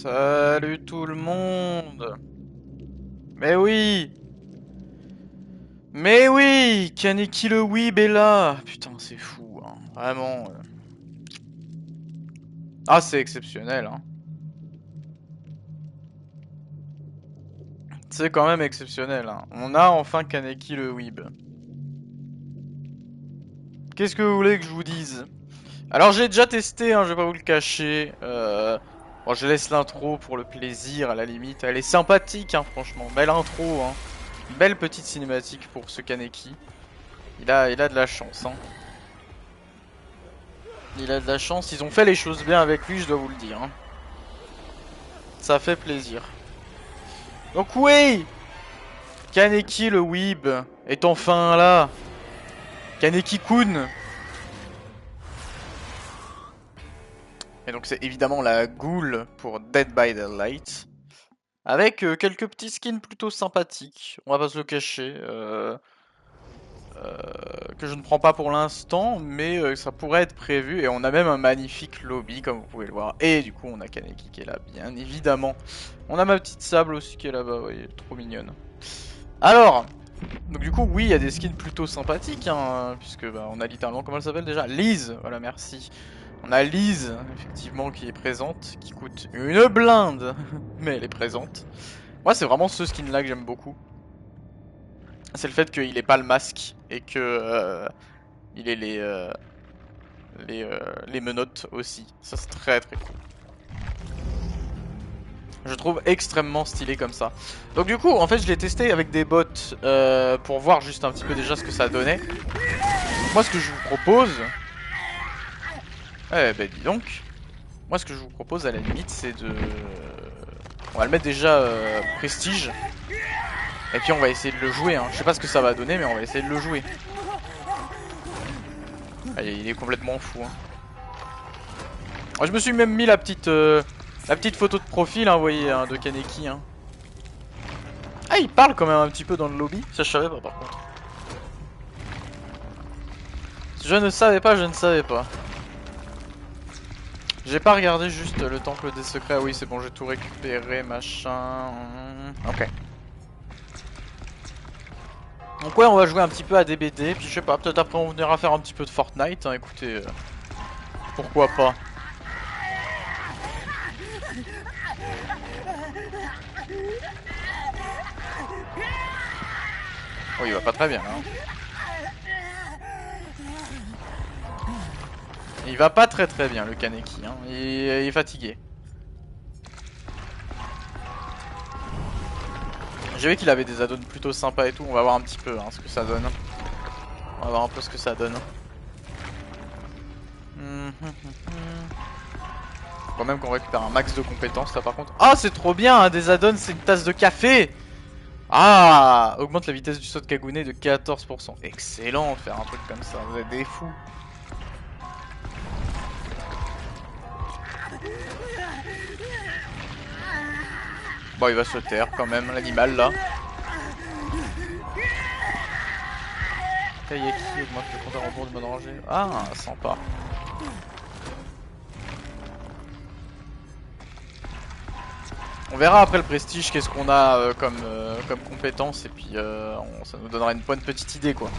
Salut tout le monde. Mais oui. Mais oui, Kaneki le Weeb est là. Putain, c'est fou, hein. Vraiment. Ah, c'est exceptionnel, hein. C'est quand même exceptionnel, hein. On a enfin Kaneki le Weeb. Qu'est-ce que vous voulez que je vous dise? Alors j'ai déjà testé, hein, je vais pas vous le cacher. Bon, je laisse l'intro pour le plaisir, à la limite. Elle est sympathique, hein, franchement. Belle intro, hein. Belle petite cinématique pour ce Kaneki. Il a de la chance, hein. Il a de la chance, ils ont fait les choses bien avec lui, je dois vous le dire, hein. Ça fait plaisir. Donc oui, Kaneki le Weeb est enfin là. Kaneki-kun. Et donc c'est évidemment la Ghoul pour Dead by Daylight. Avec quelques petits skins plutôt sympathiques, on va pas se le cacher. Que je ne prends pas pour l'instant, mais ça pourrait être prévu. Et on a même un magnifique lobby, comme vous pouvez le voir. Et du coup, on a Kaneki qui est là, bien évidemment. On a ma petite Sable aussi qui est là-bas, vous voyez, trop mignonne. Alors, donc du coup, oui, il y a des skins plutôt sympathiques, hein, puisque bah, on a littéralement, comment elle s'appelle déjà? Lise, voilà, merci. On a Lise, effectivement, qui est présente, qui coûte une blinde, mais elle est présente. Moi, c'est vraiment ce skin-là que j'aime beaucoup. C'est le fait qu'il ait pas le masque et que il ait les menottes aussi. Ça, c'est très très cool. Je trouve extrêmement stylé comme ça. Donc du coup, en fait, je l'ai testé avec des bots pour voir juste un petit peu déjà ce que ça donnait. Donc, moi, ce que je vous propose... Eh ben, dis donc. Moi, ce que je vous propose, à la limite, c'est de... On va le mettre déjà prestige. Et puis, on va essayer de le jouer, hein. Je sais pas ce que ça va donner, mais on va essayer de le jouer. Allez, il est complètement fou, hein. Alors, je me suis même mis la petite photo de profil, hein, vous voyez, hein, de Kaneki, hein. Ah, il parle quand même un petit peu dans le lobby. Ça, je savais pas, par contre. Je ne savais pas, je ne savais pas. J'ai pas regardé juste le temple des secrets. Ah oui, c'est bon, j'ai tout récupéré, machin. Ok. Donc ouais, on va jouer un petit peu à DBD. Puis je sais pas, peut-être après on venira faire un petit peu de Fortnite, hein. Écoutez, pourquoi pas. Oh, il va pas très bien, là, hein. Il va pas très très bien, le Kaneki, hein. Il est fatigué. J'ai vu qu'il avait des add-ons plutôt sympas et tout. On va voir un petit peu, hein, ce que ça donne. On va voir un peu ce que ça donne. Faut quand même qu'on récupère un max de compétences là par contre. Ah, c'est trop bien, hein, des add-ons, c'est une tasse de café. Ah, augmente la vitesse du saut de Kagune de 14%. Excellent de faire un truc comme ça, vous êtes des fous. Bon, il va se taire quand même, l'animal là. Kayaki augmente le compteur en rebours du mode rangé. Ah, sympa. On verra après le prestige qu'est-ce qu'on a comme compétence et puis ça nous donnera une bonne petite idée quoi.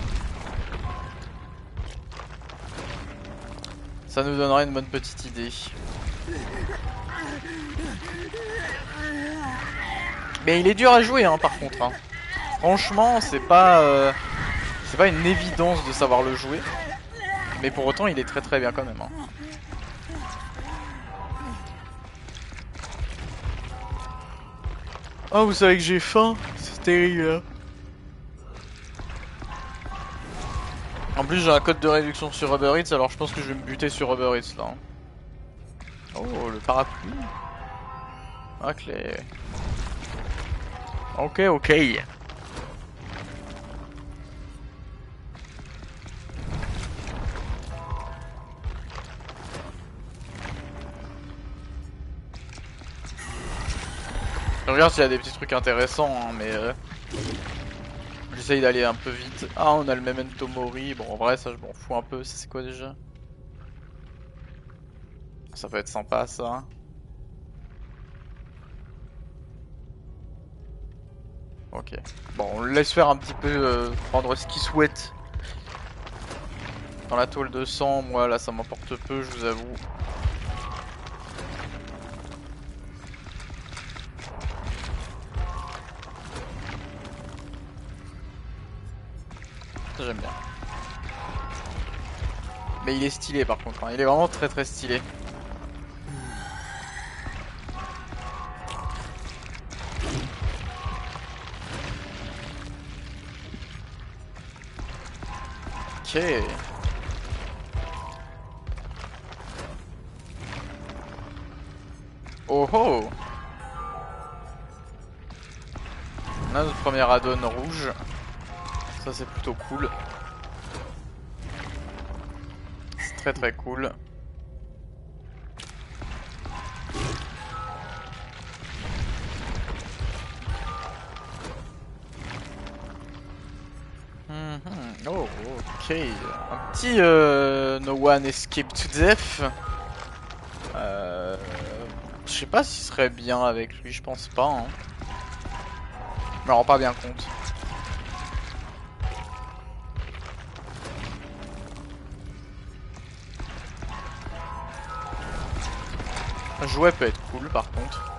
Ça nous donnera une bonne petite idée. Mais il est dur à jouer hein, par contre. Hein. Franchement, c'est pas une évidence de savoir le jouer. Mais pour autant, il est très très bien quand même. Hein. Oh, vous savez que j'ai faim. C'est terrible. Hein. En plus, j'ai un code de réduction sur Uber Eats, alors je pense que je vais me buter sur Uber Eats là. Hein. Oh, le parapluie. Ok. Ok, ok. Je regarde s'il y a des petits trucs intéressants, hein, mais j'essaye d'aller un peu vite. Ah, on a le Memento Mori. Bon, en vrai, ça, je m'en fous un peu. Ça, c'est quoi déjà? Ça peut être sympa, ça. Ok. Bon, on le laisse faire un petit peu, prendre ce qu'il souhaite. Dans la tôle de sang, moi là ça m'importe peu, je vous avoue. Ça j'aime bien. Mais il est stylé par contre, hein. Il est vraiment très très stylé. Ok. Oh oh. On a notre premier add-on rouge. Ça c'est plutôt cool. C'est très très cool. Oh ok. Un petit No One Escape to Death. Je sais pas s'il serait bien avec lui, je pense pas. Hein. Je me rends pas bien compte. Un jouet peut être cool par contre.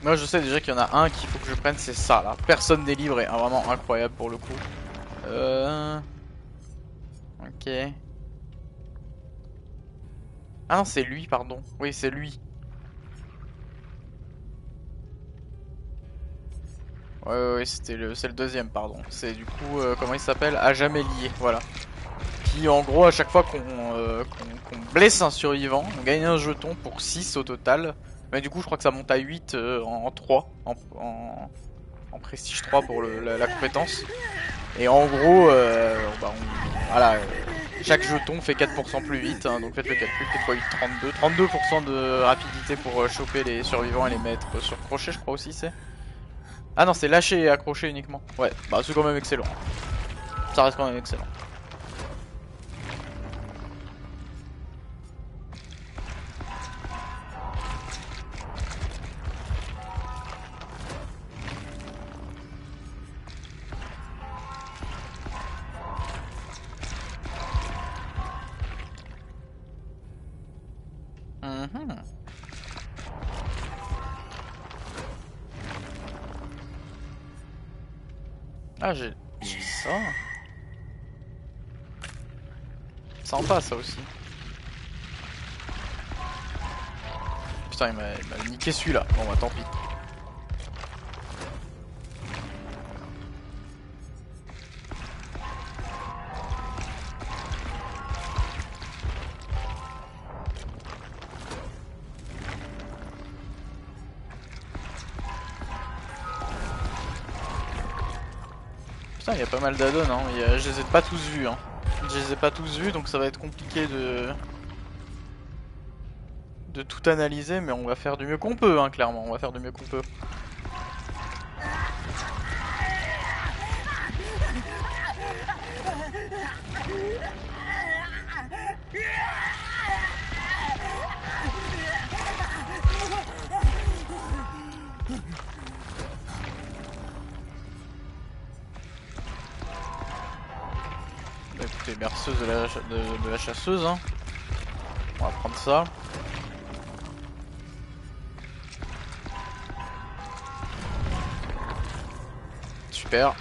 Moi je sais déjà qu'il y en a un qu'il faut que je prenne, c'est ça là. Personne n'est livré, hein, vraiment incroyable pour le coup. Ok. Ah non c'est lui pardon, oui c'est lui. Ouais c'est le deuxième pardon. C'est du coup comment il s'appelle? À jamais lié, voilà. Qui en gros à chaque fois qu'on blesse un survivant, on gagne un jeton pour 6 au total. Mais du coup je crois que ça monte à 8 en 3, en prestige 3 pour la compétence. Et en gros, voilà, chaque jeton fait 4% plus vite, hein, donc faites le calcul, 4 x 8, 32. 32% de rapidité pour choper les survivants et les mettre sur crochet je crois aussi c'est. Ah non c'est lâcher et accrocher uniquement. Ouais, bah c'est quand même excellent. Ça reste quand même excellent. Ah j'ai ça. Sympa ça aussi. Putain il m'a niqué celui-là. Bon bah tant pis. Putain il y a pas mal d'addons hein. Je les ai pas tous vus hein. Je les ai pas tous vus donc ça va être compliqué de tout analyser, mais on va faire du mieux qu'on peut, hein, clairement, on va faire du mieux qu'on peut. Bah, écoutez, berceuse de la chasseuse, hein. On va prendre ça. Super.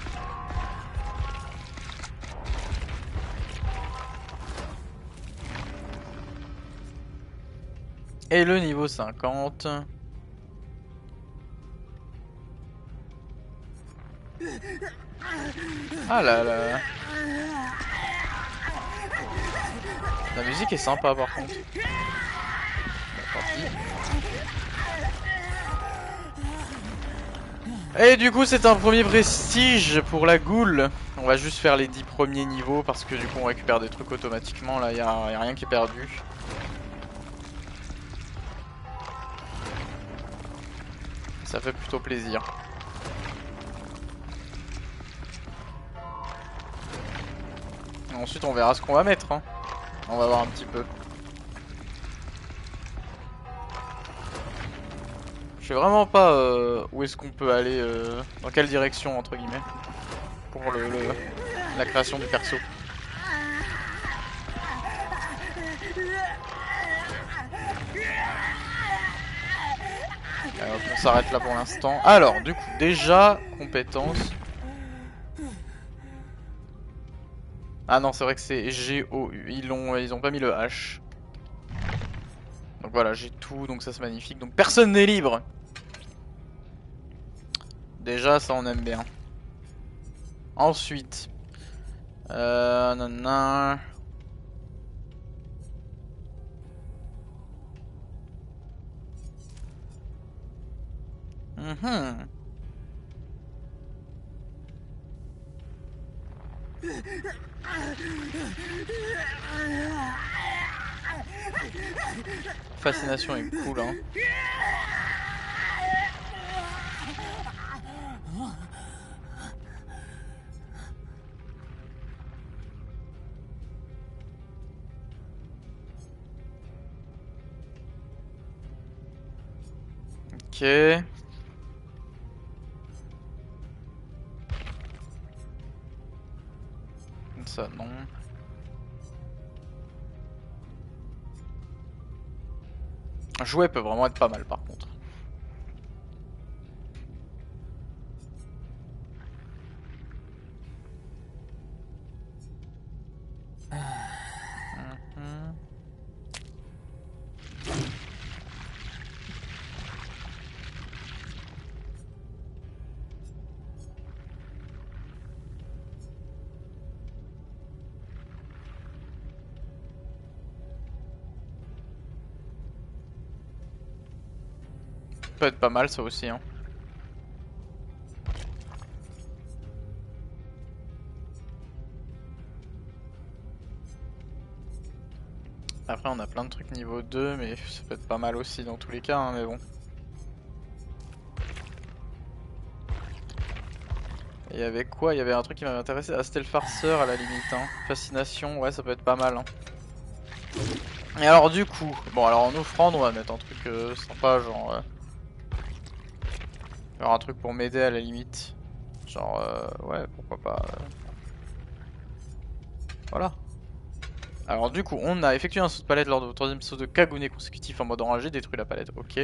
Et le niveau 50. Ah là là. La musique est sympa par contre. Bon, tant pis. Et du coup c'est un premier prestige pour la goule. On va juste faire les 10 premiers niveaux parce que du coup on récupère des trucs automatiquement. Là y a rien qui est perdu. Ça fait plutôt plaisir. Ensuite on verra ce qu'on va mettre, hein. On va voir un petit peu. Je sais vraiment pas où est-ce qu'on peut aller, dans quelle direction entre guillemets, pour la création du perso. Alors, on s'arrête là pour l'instant. Alors, du coup, déjà, compétences. Ah non, c'est vrai que c'est G-O-U. Ils ont pas mis le H. Donc voilà, j'ai tout, donc ça c'est magnifique. Donc personne n'est libre. Déjà, ça on aime bien. Ensuite, nanana. Mhm. Fascination est cool, hein. Ok. Ça, non. Jouet peut vraiment être pas mal par contre. Mhm. Peut être pas mal ça aussi, hein. Après on a plein de trucs niveau 2, mais ça peut être pas mal aussi dans tous les cas, hein, mais bon. Et il y avait quoi? Il y avait un truc qui m'avait intéressé. Ah, c'était le farceur à la limite, hein. Fascination, ouais, ça peut être pas mal, hein. Et alors du coup, bon alors en offrande on va mettre un truc sympa, genre un truc pour m'aider à la limite. Genre, ouais, pourquoi pas. Voilà. Alors du coup, on a effectué un saut de palette lors de votre troisième saut de Kagune consécutif en mode enragé, détruit la palette, ok.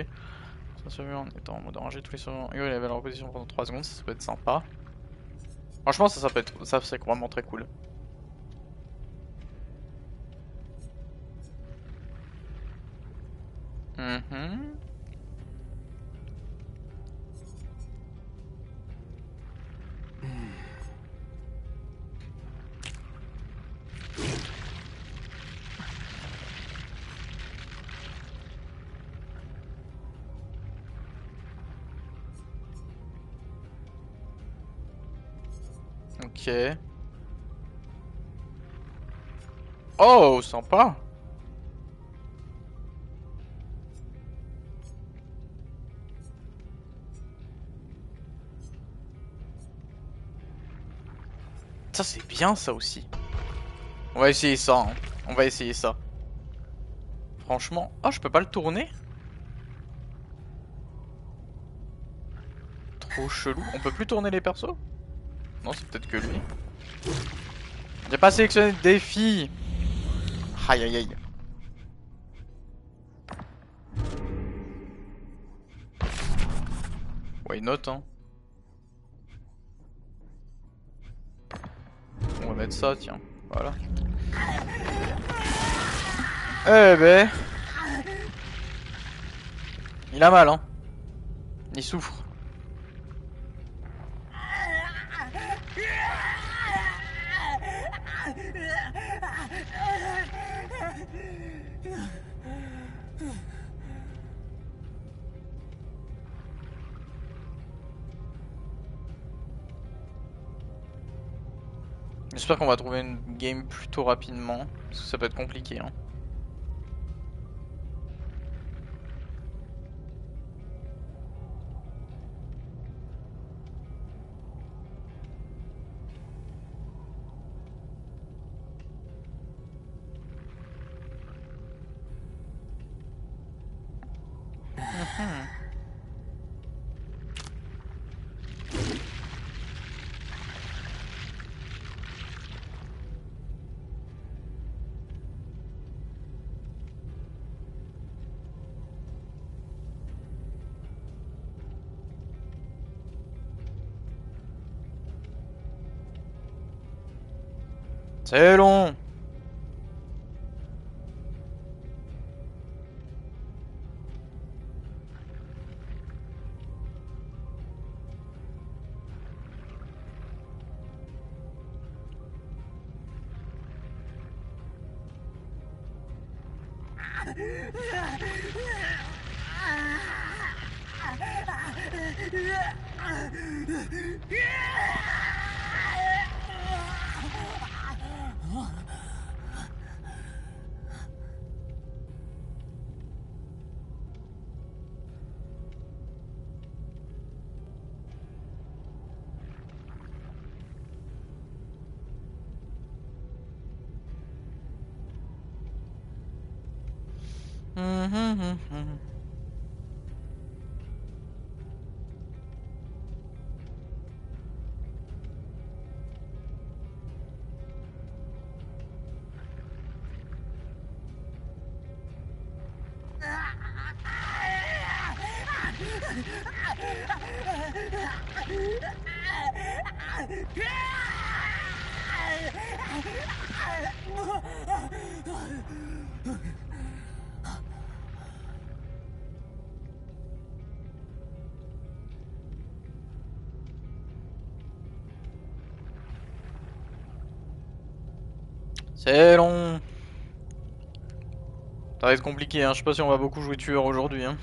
En étant en mode enragé, tous les sauts, il avait la reposition pendant 3 secondes, ça peut être sympa. Franchement, ça peut être, ça c'est vraiment très cool. Mhm. Ok. Oh, sympa. Ça c'est bien ça aussi. On va essayer ça, hein. On va essayer ça. Franchement. Oh, je peux pas le tourner? Trop chelou. On peut plus tourner les persos? Non, c'est peut-être que lui. J'ai pas sélectionné de défi. Aïe aïe aïe. Why not, hein. On va mettre ça, tiens. Voilà. Eh ben. Il a mal, hein. Il souffre. J'espère qu'on va trouver une game plutôt rapidement. Parce que ça peut être compliqué, hein. Mhm. C'est long. Mhm, mhm. C'est long. Ça va être compliqué, hein. Je sais pas si on va beaucoup jouer tueur aujourd'hui, hein.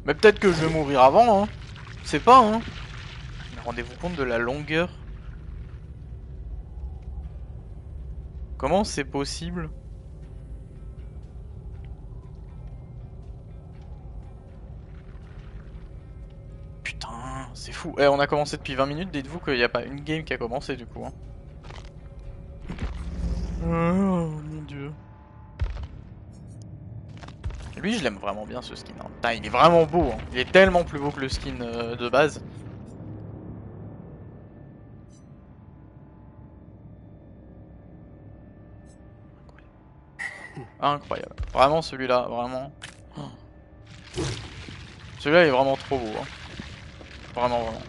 Mais peut-être que je vais mourir avant, hein. C'est pas, hein. Mais rendez-vous compte de la longueur. Comment c'est possible? Putain, c'est fou. Eh, on a commencé depuis 20 minutes, dites-vous qu'il n'y a pas une game qui a commencé du coup, hein. Oh mon dieu. Lui, je l'aime vraiment bien ce skin, hein. Putain, il est vraiment beau, hein. Il est tellement plus beau que le skin de base. Incroyable. Vraiment celui-là, vraiment. Oh. Celui-là est vraiment trop beau, hein. Vraiment, vraiment.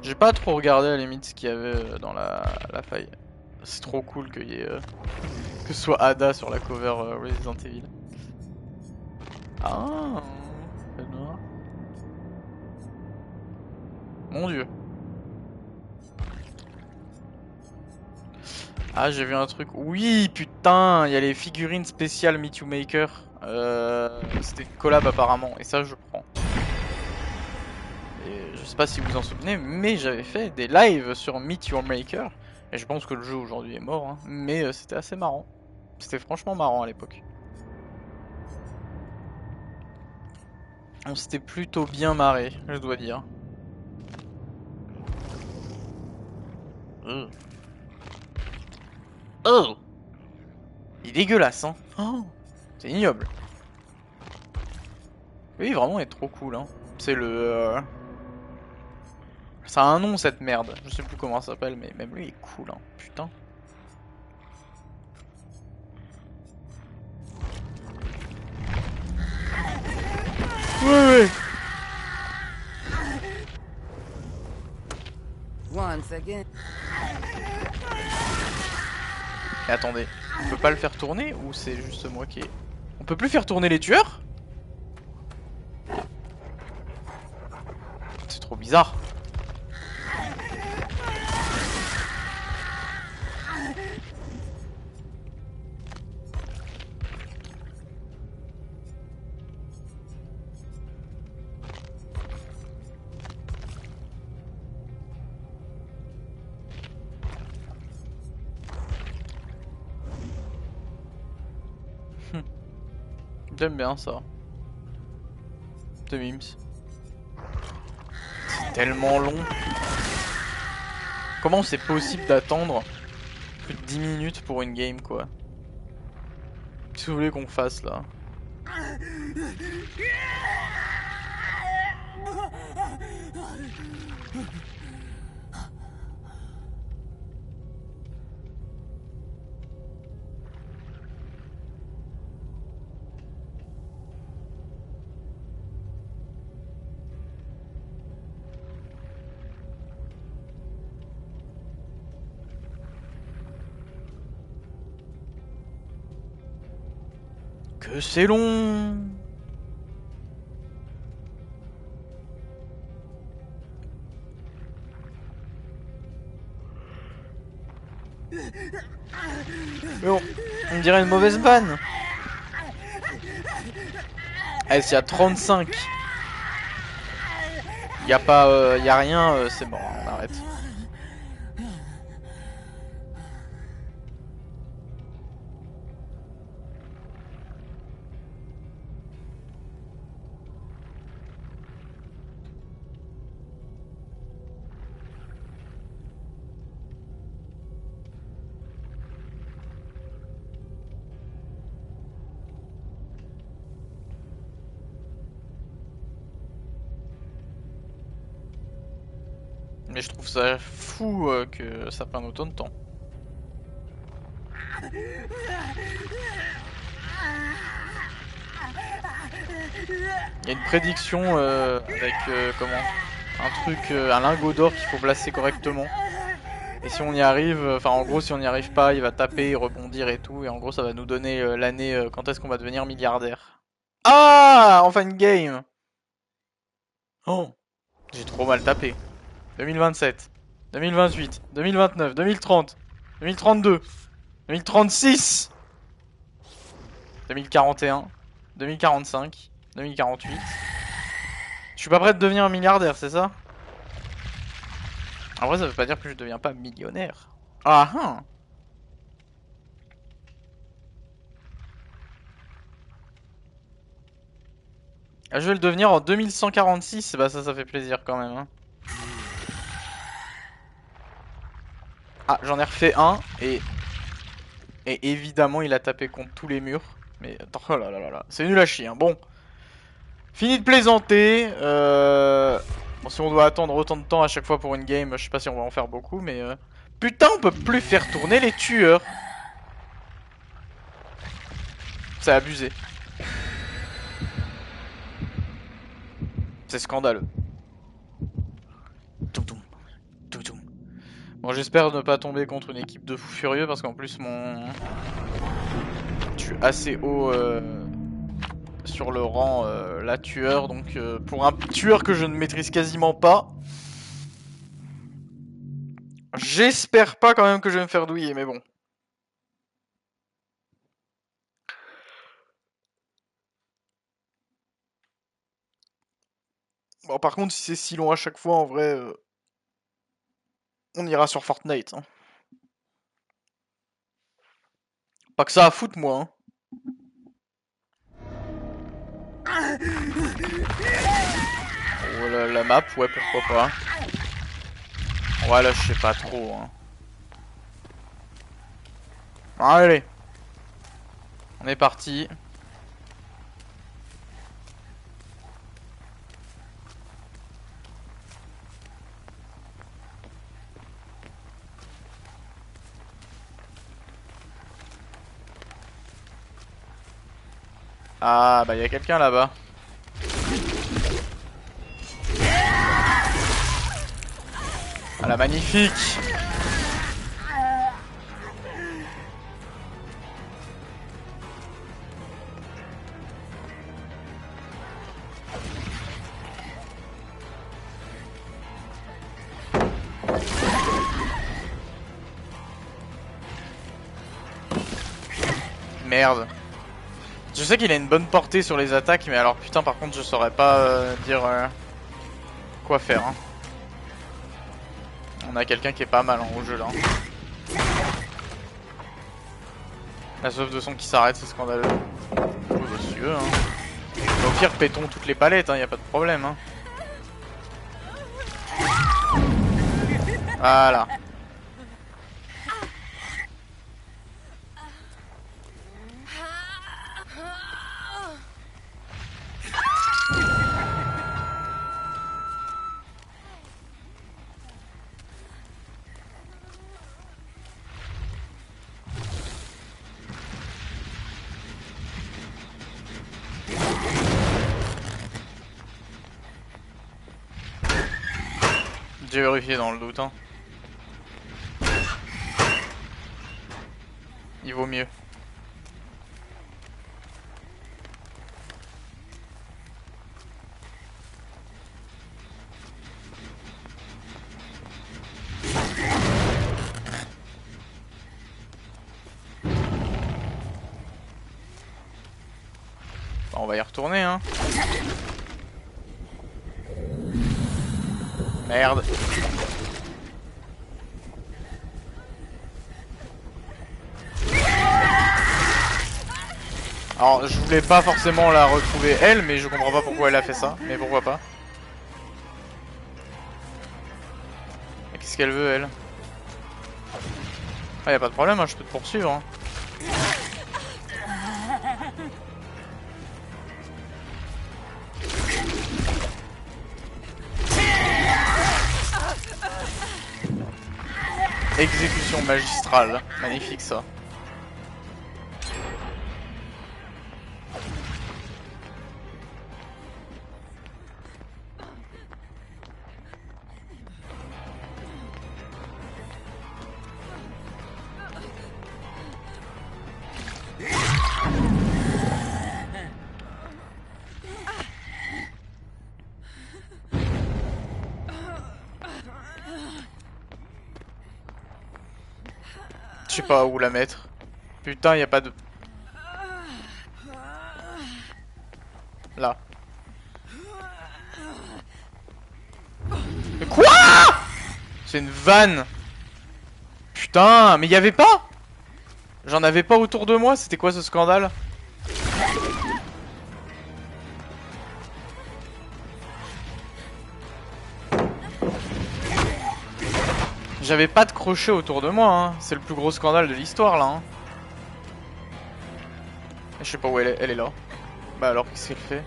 J'ai pas trop regardé à la limite ce qu'il y avait dans la faille. C'est trop cool qu'il y ait que ce soit Ada sur la cover Resident Evil. Ah, c'est noir. Mon dieu. Ah, j'ai vu un truc. Oui, putain, il y a les figurines spéciales Me Too Maker. C'était une collab apparemment, et ça je prends. Et je sais pas si vous vous en souvenez, mais j'avais fait des lives sur Meet Your Maker. Et je pense que le jeu aujourd'hui est mort, hein, mais c'était assez marrant. C'était franchement marrant à l'époque. On s'était plutôt bien marré, je dois dire. Oh, oh, il est dégueulasse, hein. Oh, c'est ignoble. Oui, vraiment, il est trop cool, hein. C'est ça a un nom cette merde. Je sais plus comment ça s'appelle, mais même lui il est cool, hein. Putain. again. Et attendez, on peut pas le faire tourner ou c'est juste moi qui ai... On peut plus faire tourner les tueurs? C'est trop bizarre. J'aime bien ça. The Mims. C'est tellement long. Comment c'est possible d'attendre plus de 10 minutes pour une game quoi? Qu'est-ce que vous voulez qu'on fasse là? Que c'est long! Mais on dirait une mauvaise vanne! Eh, s'il y a 35, y a pas, y a rien, c'est bon, on arrête. Mais je trouve ça fou que ça prenne autant de temps. Il y a une prédiction avec comment un truc, un lingot d'or qu'il faut placer correctement. Et si on y arrive, enfin en gros si on n'y arrive pas, il va taper, rebondir et tout. Et en gros ça va nous donner l'année quand est-ce qu'on va devenir milliardaire. Ah, enfin une game. Oh, j'ai trop mal tapé. 2027, 2028, 2029, 2030, 2032, 2036, 2041, 2045, 2048. Je suis pas prêt de devenir un milliardaire, c'est ça? En vrai, ça veut pas dire que je deviens pas millionnaire. Ah ah. Je vais le devenir en 2146, bah ça fait plaisir quand même. Hein. Ah, j'en ai refait un et évidemment il a tapé contre tous les murs. Mais attends, oh là là là là, c'est nul à chier. Hein. Bon, fini de plaisanter. Bon, si on doit attendre autant de temps à chaque fois pour une game, je sais pas si on va en faire beaucoup, mais putain, on peut plus faire tourner les tueurs. C'est abusé. C'est scandaleux. Bon, j'espère ne pas tomber contre une équipe de fous furieux parce qu'en plus je suis assez haut sur le rang la tueur, donc pour un tueur que je ne maîtrise quasiment pas, j'espère pas quand même que je vais me faire douiller, mais bon. Bon, par contre, si c'est si long à chaque fois, en vrai, on ira sur Fortnite. Hein. Pas que ça à foutre, moi. Hein. Oh, la map, ouais, pourquoi pas. Ouais, là, je sais pas trop. Hein. Allez. On est parti. Ah, bah, y a quelqu'un là-bas. Voilà, magnifique. Merde. Je sais qu'il a une bonne portée sur les attaques, mais alors putain par contre je saurais pas dire quoi faire. Hein. On a quelqu'un qui est pas mal en jeu là. La sauve de son qui s'arrête, c'est scandaleux. Oh monsieur, hein. Au pire pétons toutes les palettes, hein, y a pas de problème. Hein. Voilà. J'ai vérifié dans le doute. Hein. Il vaut mieux. Bon, on va y retourner, hein. Merde. Alors, je voulais pas forcément la retrouver elle, mais je comprends pas pourquoi elle a fait ça. Mais pourquoi pas. Qu'est-ce qu'elle veut, elle? Ah, y a pas de problème, hein, je peux te poursuivre. Hein. Exécution magistrale. Magnifique, ça. Je sais pas où la mettre. Putain, y a pas de... Là. Mais quoi? C'est une vanne. Putain, mais y avait pas? J'en avais pas autour de moi, c'était quoi ce scandale? J'avais pas de crochet autour de moi, hein. C'est le plus gros scandale de l'histoire là. Hein. Je sais pas où elle est là. Bah alors qu'est-ce qu'elle fait?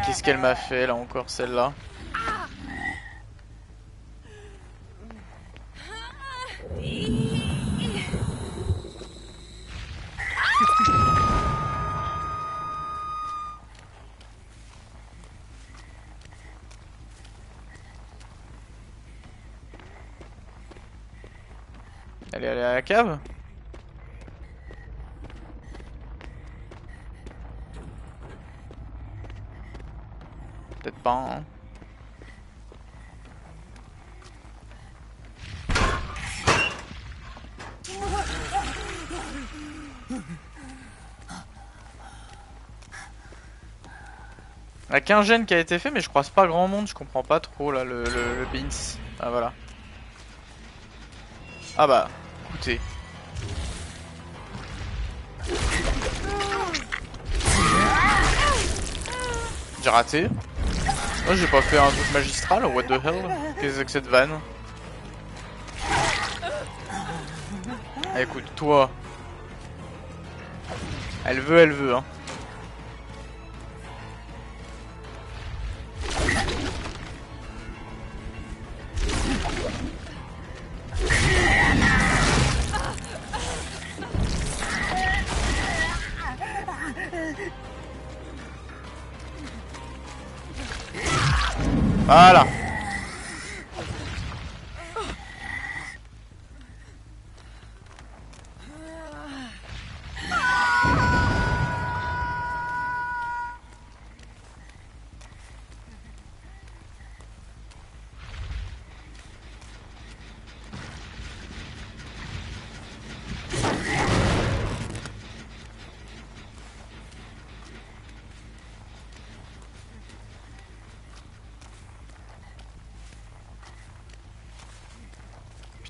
Qu'est-ce qu'elle m'a fait là encore celle-là? Elle est allée à la cave? Peut-être pas, hein. Il y a qu'un gène qui a été fait, mais je croise pas grand monde, je comprends pas trop là le Beans. Ah voilà. Ah bah, écoutez. J'ai raté. Moi j'ai pas fait un truc magistral, what the hell? Qu'est-ce que c'est que cette vanne? Ah, écoute, toi. Elle veut, hein. Voilà.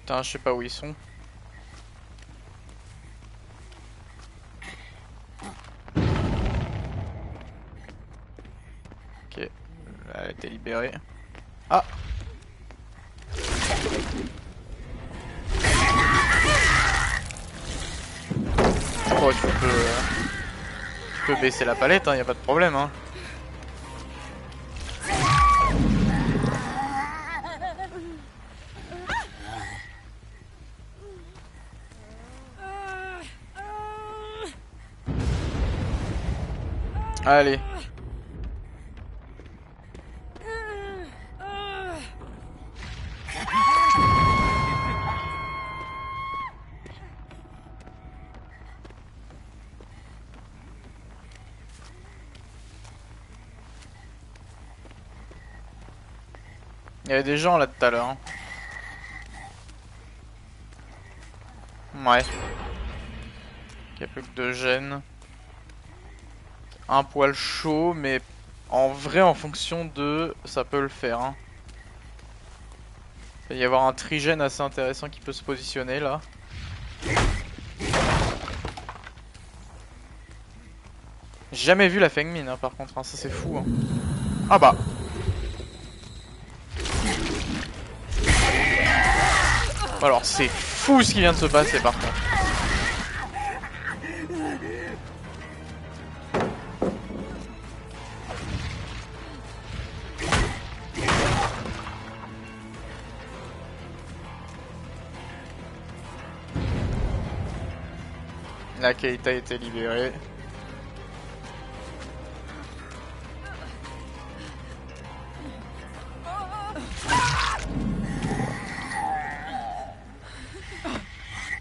Putain, je sais pas où ils sont. Ok, elle a été libérée. Ah! Oh, tu peux baisser la palette, hein, y a pas de problème, hein. Allez. Il y avait des gens là tout à l'heure. Hein. Ouais. Il n'y a plus que 2 gènes. Un poil chaud, mais en vrai, en fonction de... ça peut le faire. Hein. Il va y avoir un trigène assez intéressant qui peut se positionner là. J'ai jamais vu la Feng Min hein, par contre, hein, ça c'est fou. Hein. Ah bah. Alors c'est fou ce qui vient de se passer par contre. La Keita a été libérée.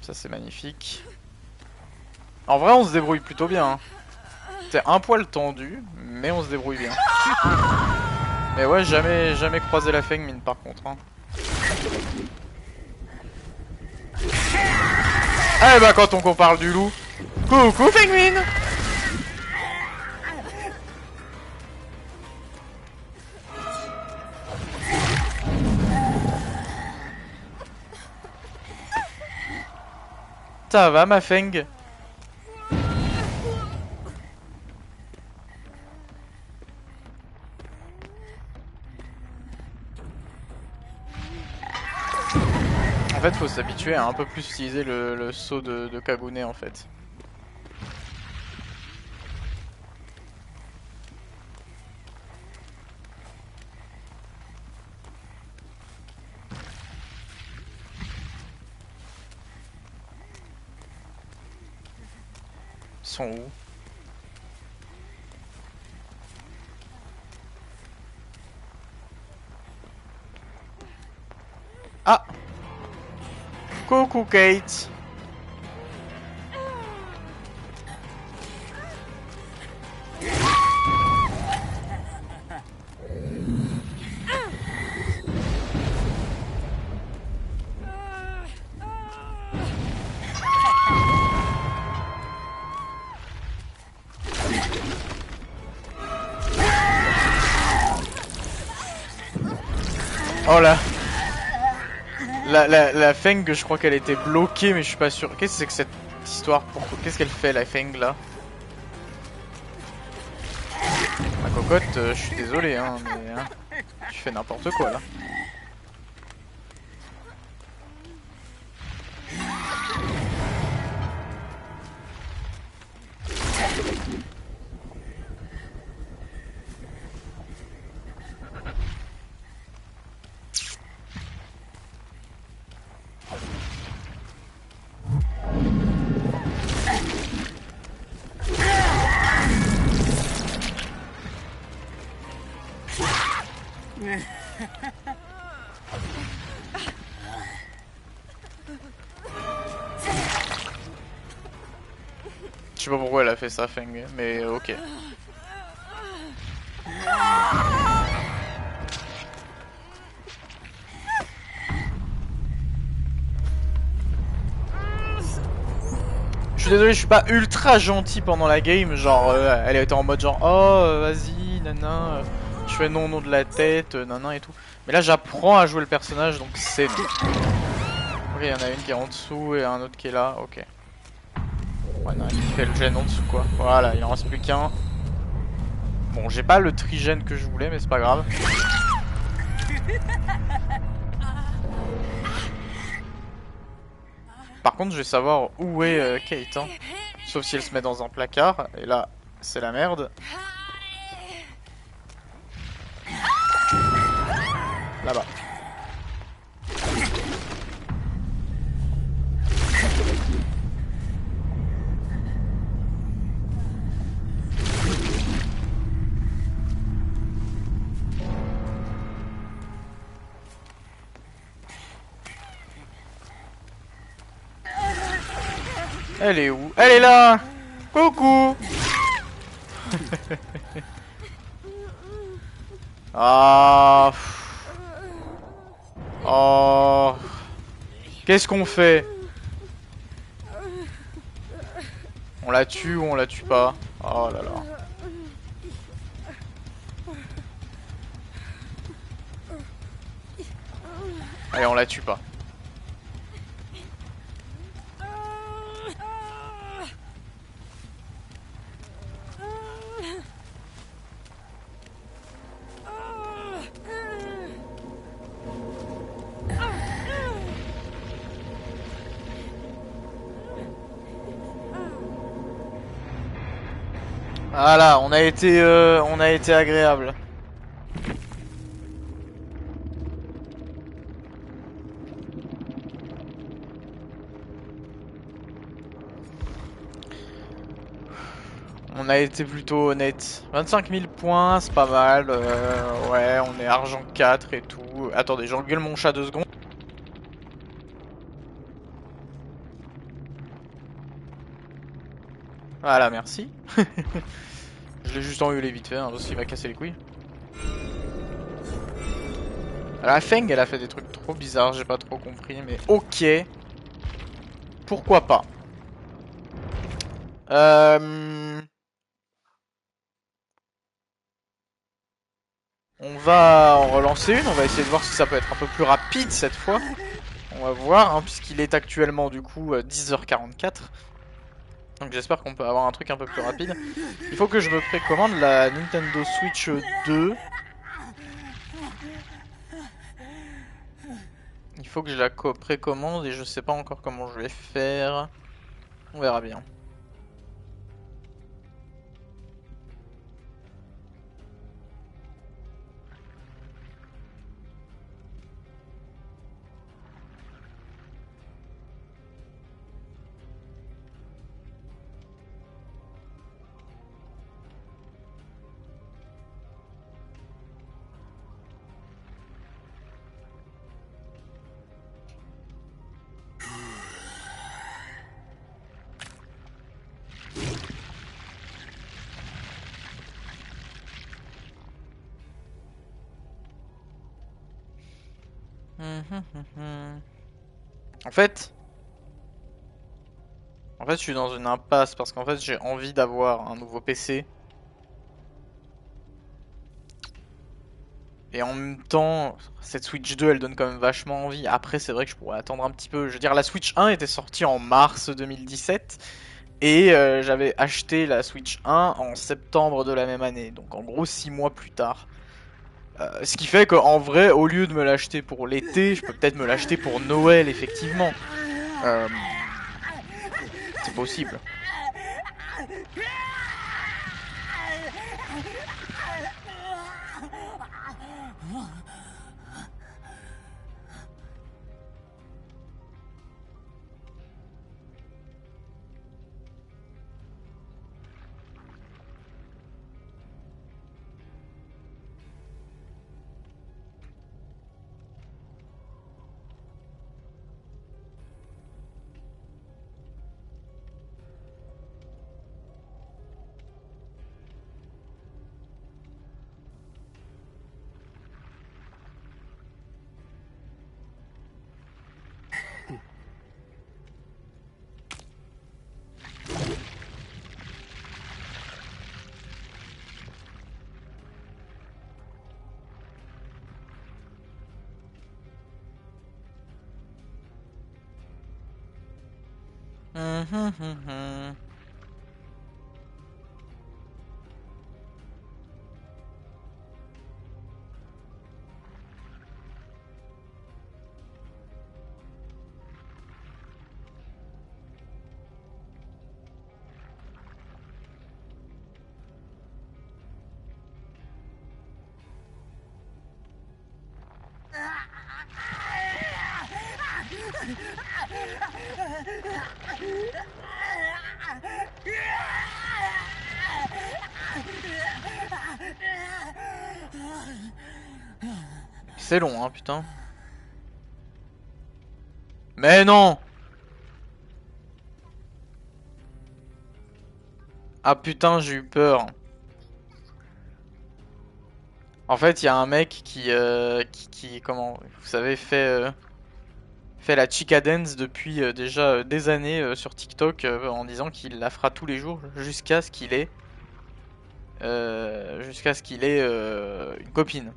Ça c'est magnifique. En vrai on se débrouille plutôt bien. Hein. C'est un poil tendu, mais on se débrouille bien. Mais ouais, jamais croisé la Feng Min par contre. Hein. Eh bah quand on parle du loup. Coucou Feng Min. Ça va ma Feng? En fait faut s'habituer à un peu plus utiliser le saut de Kagune en fait. Ils sont où? Ah! Coucou Kate! Oh là! La Feng, je crois qu'elle était bloquée, mais je suis pas sûr. Qu'est-ce que c'est que cette histoire? Qu'est-ce qu'elle fait la Feng là? Ma cocotte, je suis désolé, hein, mais hein, tu fais n'importe quoi là. Je sais pas pourquoi elle a fait ça, Feng, mais ok. Je suis désolé, je suis pas ultra gentil pendant la game, genre elle était en mode genre oh vas-y nana, je fais non non de la tête, nana et tout. Mais là j'apprends à jouer le personnage donc c'est non. Ok, il y en a une qui est en dessous et un autre qui est là, ok. Ouais, il y en a un qui fait le gène en dessous quoi. Voilà, il en reste plus qu'un. Bon, j'ai pas le trigène que je voulais, mais c'est pas grave. Par contre, je vais savoir où est Kate, hein. Sauf si elle se met dans un placard, et là, c'est la merde. Là-bas. Elle est où? Elle est là! Coucou! Ah. Oh. Qu'est-ce qu'on fait? On la tue ou on la tue pas? Oh là là. Allez, on la tue pas. Voilà, on a été agréable. On a été plutôt honnête. 25 000 points, c'est pas mal. Ouais, on est argent 4 et tout. Attendez, j'engueule mon chat 2 secondes. Voilà, merci. Je l'ai juste engueulé vite fait, hein, parce qu'il m'a cassé les couilles. La Feng, elle a fait des trucs trop bizarres, j'ai pas trop compris, mais ok. Pourquoi pas. On va en relancer une, on va essayer de voir si ça peut être un peu plus rapide cette fois. On va voir, hein, puisqu'il est actuellement du coup 10h44. Donc j'espère qu'on peut avoir un truc un peu plus rapide. Il faut que je me précommande la Nintendo Switch 2. Il faut que je la précommande et je sais pas encore comment je vais faire. On verra bien. En fait, je suis dans une impasse parce qu'en fait, j'ai envie d'avoir un nouveau PC. Et en même temps, cette Switch 2, elle donne quand même vachement envie. Après, c'est vrai que je pourrais attendre un petit peu. Je veux dire, la Switch 1 était sortie en mars 2017. Et j'avais acheté la Switch 1 en septembre de la même année. Donc en gros, 6 mois plus tard. Ce qui fait qu'en vrai, au lieu de me l'acheter pour l'été, je peux peut-être me l'acheter pour Noël, effectivement. Euh, c'est possible. C'est long, hein, putain. Mais non! Ah putain, j'ai eu peur. En fait, il y a un mec qui comment, vous savez, fait la chica dance depuis déjà des années sur TikTok en disant qu'il la fera tous les jours jusqu'à ce qu'il ait une copine.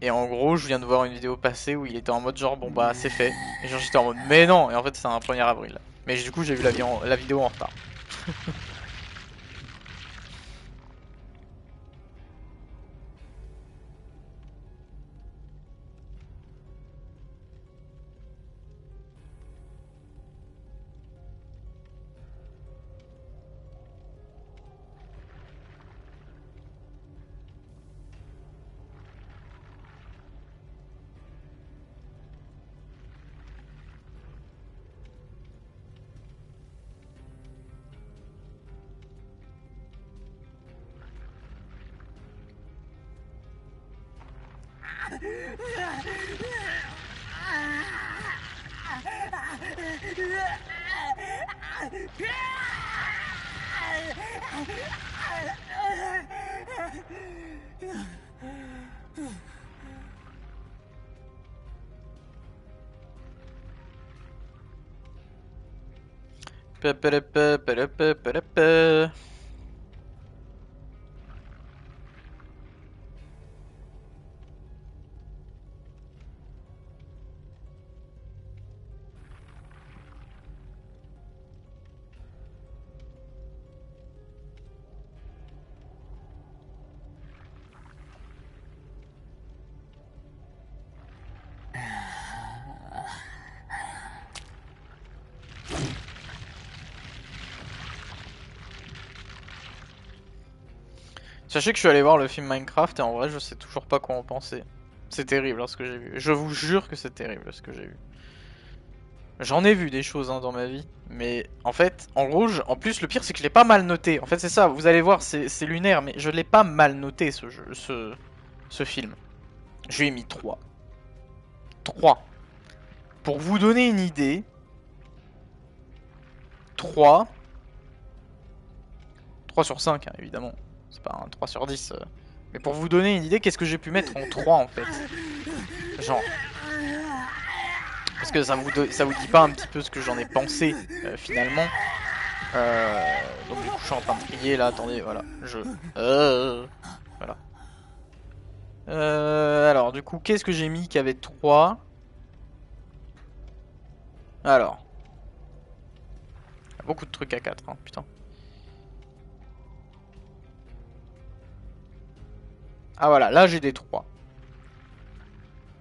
Et en gros, je viens de voir une vidéo passer où il était en mode genre bon bah c'est fait. Et genre j'étais en mode mais non. Et en fait c'est un 1er avril. Mais du coup j'ai vu la vidéo en retard. Sachez que je suis allé voir le film Minecraft et en vrai je sais toujours pas quoi en penser. C'est terrible hein, ce que j'ai vu. Je vous jure que c'est terrible ce que j'ai vu. J'en ai vu des choses hein, dans ma vie, mais en fait, en rouge, en plus le pire c'est que je l'ai pas mal noté. En fait c'est ça, vous allez voir, c'est lunaire, mais je l'ai pas mal noté ce film. Je lui ai mis 3. 3. Pour vous donner une idée, 3. 3 sur 5 hein, évidemment. C'est pas un 3 sur 10. Mais pour vous donner une idée, qu'est-ce que j'ai pu mettre en 3 en fait? Genre. Parce que ça vous dit pas un petit peu ce que j'en ai pensé finalement. Donc du coup je suis en train de trier là, attendez, voilà. Voilà. Alors du coup, qu'est-ce que j'ai mis qui avait 3? Alors. Beaucoup de trucs à 4, hein, putain. Ah voilà, là j'ai des 3.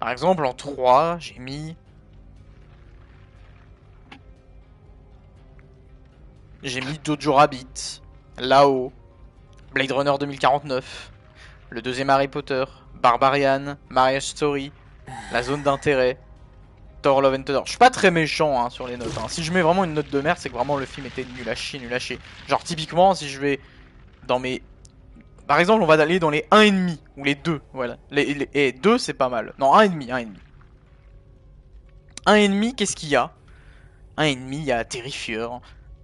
Par exemple, en 3, j'ai mis... Jojo Rabbit, Lao, Blade Runner 2049, le deuxième Harry Potter, Barbarian, Marriage Story, La Zone d'intérêt, Thor Love and Thunder. Je suis pas très méchant hein, sur les notes. Hein. Si je mets vraiment une note de merde, c'est que vraiment le film était nul à chier, nul à chier. Genre typiquement, si je vais dans mes... Par exemple, on va aller dans les 1,5 ou les 2, voilà. Et 2 c'est pas mal. Non, 1,5, 1,5. 1,5, qu'est-ce qu'il y a? 1,5, il y a Terrifier,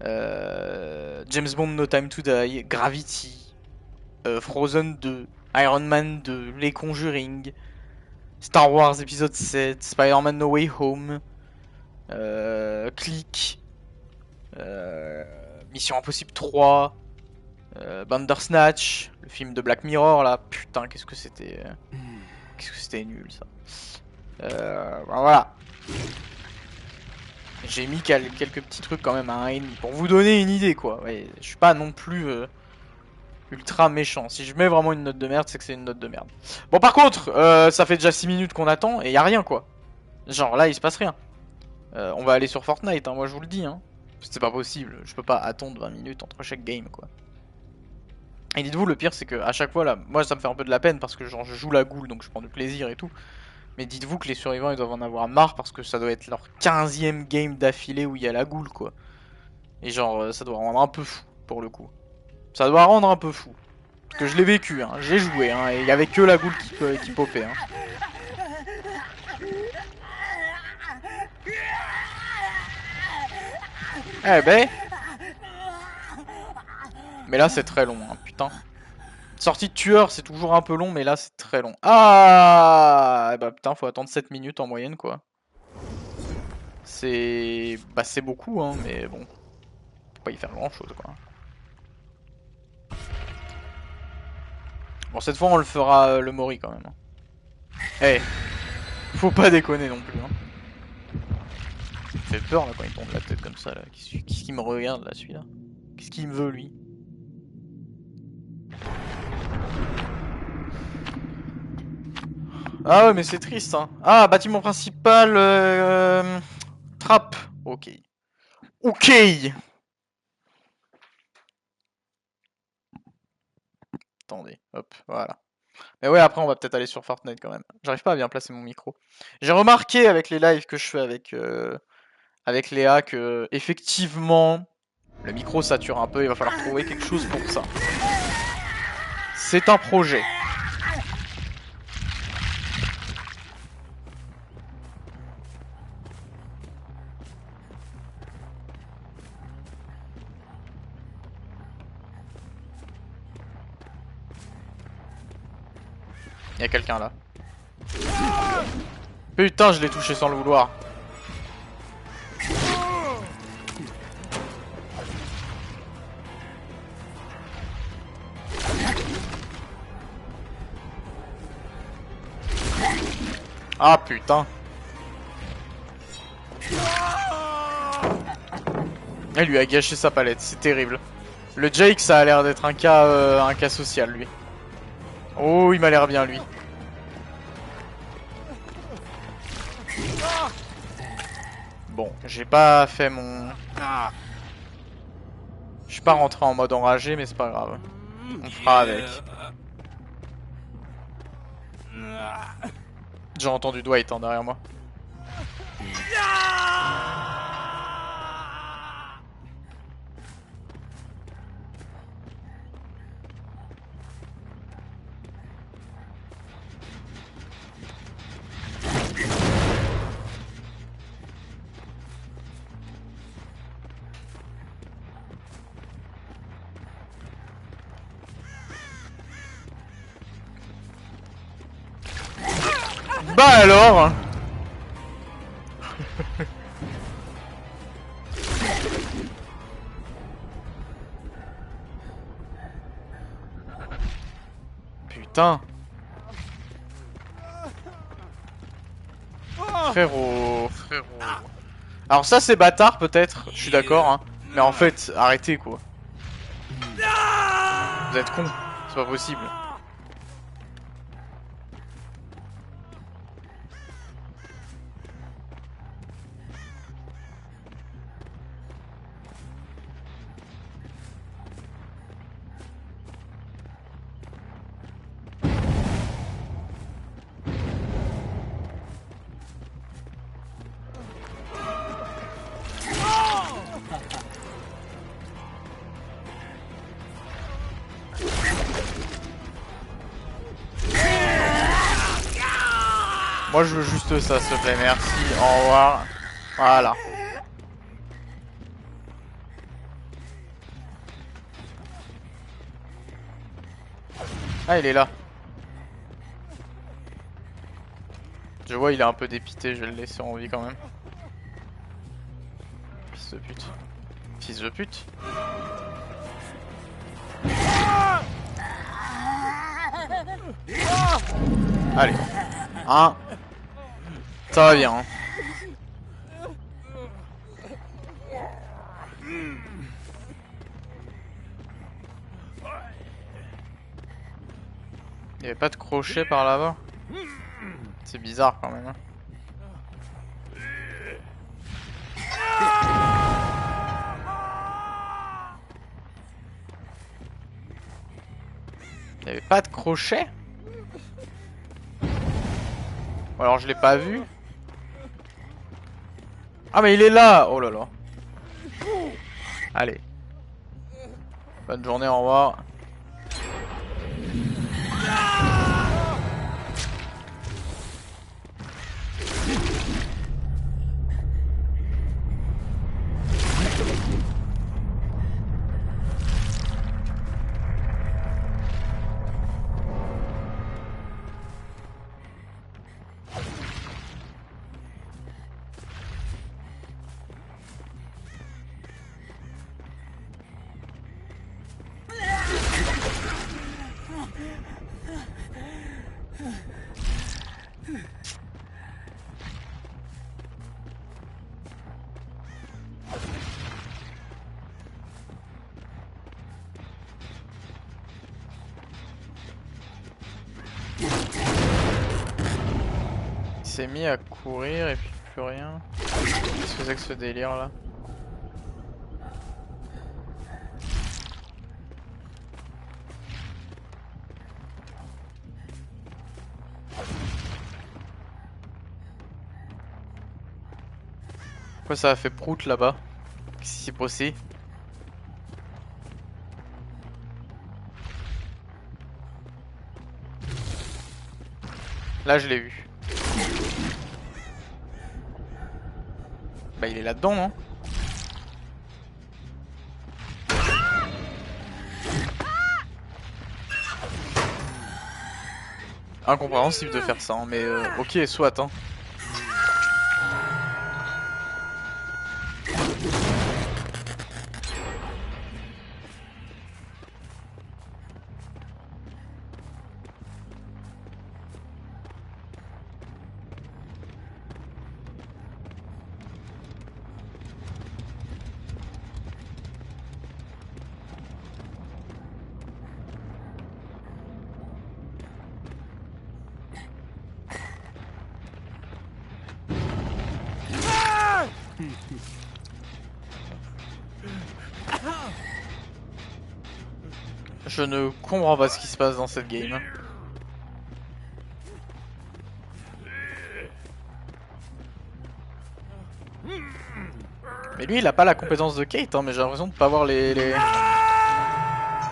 James Bond No Time to Die, Gravity, Frozen 2, Iron Man 2, Les Conjuring, Star Wars épisode 7, Spider-Man No Way Home, Click, Mission Impossible 3, Bandersnatch, le film de Black Mirror là, putain qu'est-ce que c'était nul ça. Voilà. j'ai mis quelques petits trucs quand même à 1,5 pour vous donner une idée quoi. Ouais, je suis pas non plus ultra méchant. Si je mets vraiment une note de merde, c'est que c'est une note de merde. Bon par contre, ça fait déjà 6 minutes qu'on attend et y a rien quoi. Genre là il se passe rien. On va aller sur Fortnite, hein, moi je vous le dis. Hein. C'est pas possible, je peux pas attendre 20 minutes entre chaque game quoi. Et dites-vous, le pire c'est que à chaque fois là, moi ça me fait un peu de la peine parce que genre je joue la goule donc je prends du plaisir et tout. Mais dites-vous que les survivants ils doivent en avoir marre parce que ça doit être leur 15e game d'affilée où il y a la goule quoi. Et genre ça doit rendre un peu fou pour le coup. Ça doit rendre un peu fou. Parce que je l'ai vécu, hein, j'ai joué hein, et il y avait que la goule qui popait. Hein. Eh ben. Mais là c'est très long, hein, putain. Sortie de tueur c'est toujours un peu long, mais là c'est très long. Ah bah putain, faut attendre 7 minutes en moyenne quoi. C'est... Bah c'est beaucoup, hein, mais bon. Faut pas y faire grand chose quoi. Bon cette fois on le fera le Mori quand même. Eh, faut pas déconner non plus. Hein. Il fait peur là quand il tourne la tête comme ça là. Qu'est-ce qu'il me regarde là celui-là? Qu'est-ce qu'il me veut lui? Ah ouais mais c'est triste hein. Ah bâtiment principal trappe. Ok. Ok. Attendez, hop, voilà. Mais ouais après on va peut-être aller sur Fortnite quand même. J'arrive pas à bien placer mon micro. J'ai remarqué avec les lives que je fais avec Léa que effectivement le micro sature un peu, il va falloir trouver quelque chose pour ça. C'est un projet. Il y a quelqu'un là. Putain, je l'ai touché sans le vouloir. Ah putain. Elle lui a gâché sa palette, c'est terrible. Le Jake, ça a l'air d'être un cas social, lui. Oh, il m'a l'air bien, lui. Bon, j'ai pas fait mon... Je suis pas rentré en mode enragé, mais c'est pas grave. On fera avec. J'ai entendu Dwight hein, derrière moi. Bah alors. Putain. Frérot, frérot. Alors ça c'est bâtard peut-être, je suis d'accord, hein. Mais en fait, arrêtez quoi. Vous êtes cons, c'est pas possible. Moi je veux juste ça s'il te plaît, merci, au revoir. Voilà. Ah il est là. Je vois il est un peu dépité, je vais le laisser en vie quand même. Fils de pute. Fils de pute. Allez. Hein. Ça va bien. Hein. Il y avait pas de crochet par là-bas. C'est bizarre quand même. Hein. Il y avait pas de crochet? Ou alors je l'ai pas vu? Ah mais il est là! Oh là là. Allez. Bonne journée, au revoir. Il s'est mis à courir et puis plus rien. Qu'est-ce que c'est que ce délire là? Pourquoi ça a fait prout là-bas? Qu'est-ce qui s'est passé? Là je l'ai vu. Bah il est là-dedans non? Incompréhensible de faire ça, hein, mais ok, soit. Hein. Je ne comprends pas ce qui se passe dans cette game. Mais lui il a pas la compétence de Kate, hein, mais j'ai l'impression de pas voir les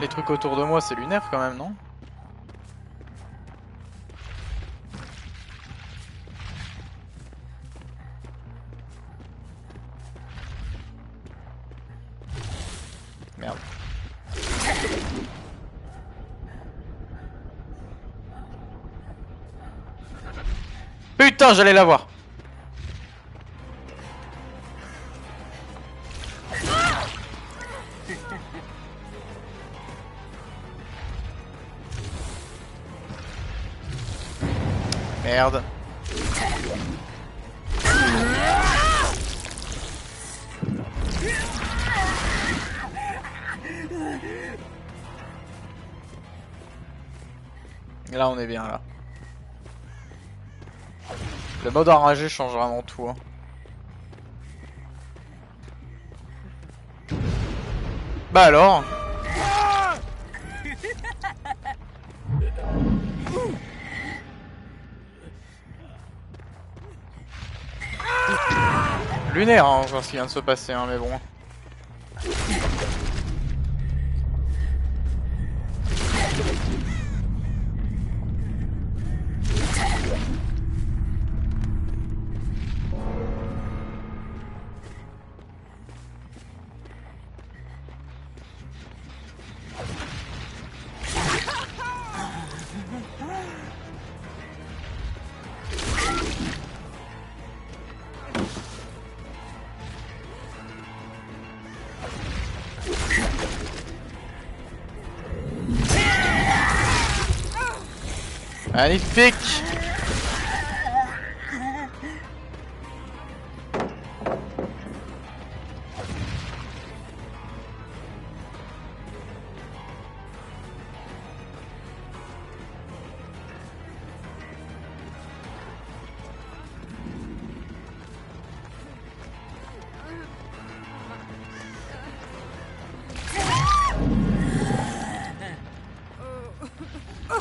trucs autour de moi, c'est lunaire quand même, non? Merde. Putain, j'allais la voir. Merde. Là on est bien là. Le mode enragé change vraiment tout. Hein. Bah alors. Lunaire hein, encore ce qui vient de se passer, hein, mais bon. Magnifique.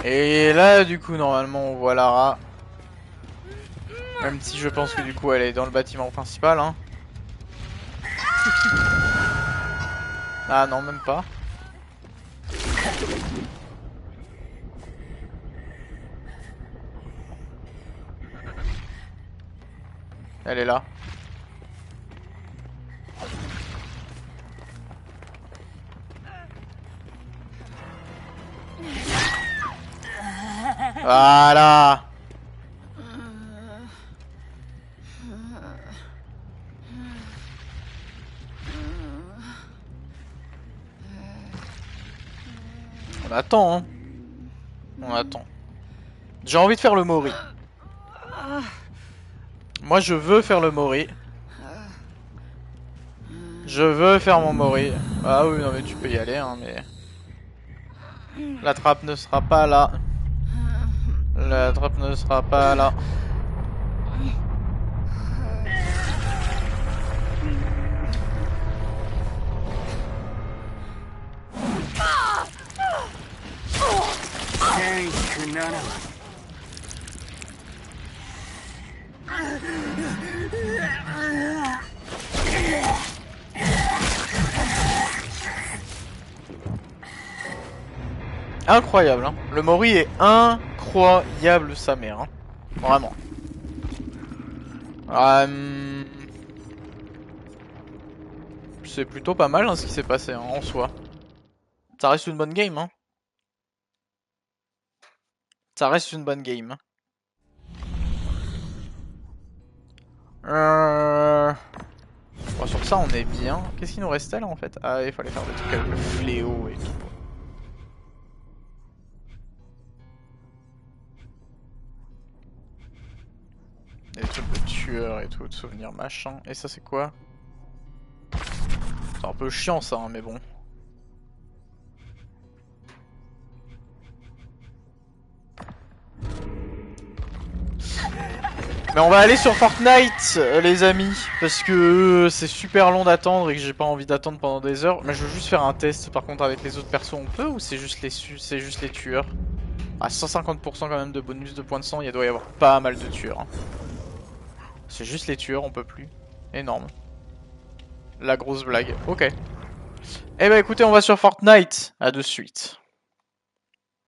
Et là, du coup, normalement, on voit Lara. Même si je pense que du coup, elle est dans le bâtiment principal. Hein. Ah non, même pas. Elle est là. Voilà. On attend, hein. On attend. J'ai envie de faire le Mori. Moi, je veux faire le Mori. Je veux faire mon Mori. Ah oui, non mais tu peux y aller, hein, mais... La trappe ne sera pas là. La trappe ne sera pas là. Incroyable, hein. Le Mori est incroyable, sa mère. Hein. Vraiment. C'est plutôt pas mal hein, ce qui s'est passé hein, en soi. Ça reste une bonne game. Hein. Ça reste une bonne game. Bon, sur ça, on est bien. Qu'est-ce qu'il nous restait là en fait? Ah, il fallait faire des trucs avec le fléau et tout. Des trucs de tueurs et tout, de souvenirs machin. Et ça, c'est quoi? C'est un peu chiant ça, hein, mais bon. Mais on va aller sur Fortnite, les amis, parce que c'est super long d'attendre et que j'ai pas envie d'attendre pendant des heures. Mais je veux juste faire un test. Par contre, avec les autres persos, on peut ou c'est juste les tueurs? À 150% quand même de bonus de points de sang, il doit y avoir pas mal de tueurs. Hein. C'est juste les tueurs, on peut plus. Énorme. La grosse blague. Ok. Eh ben écoutez, on va sur Fortnite. À de suite.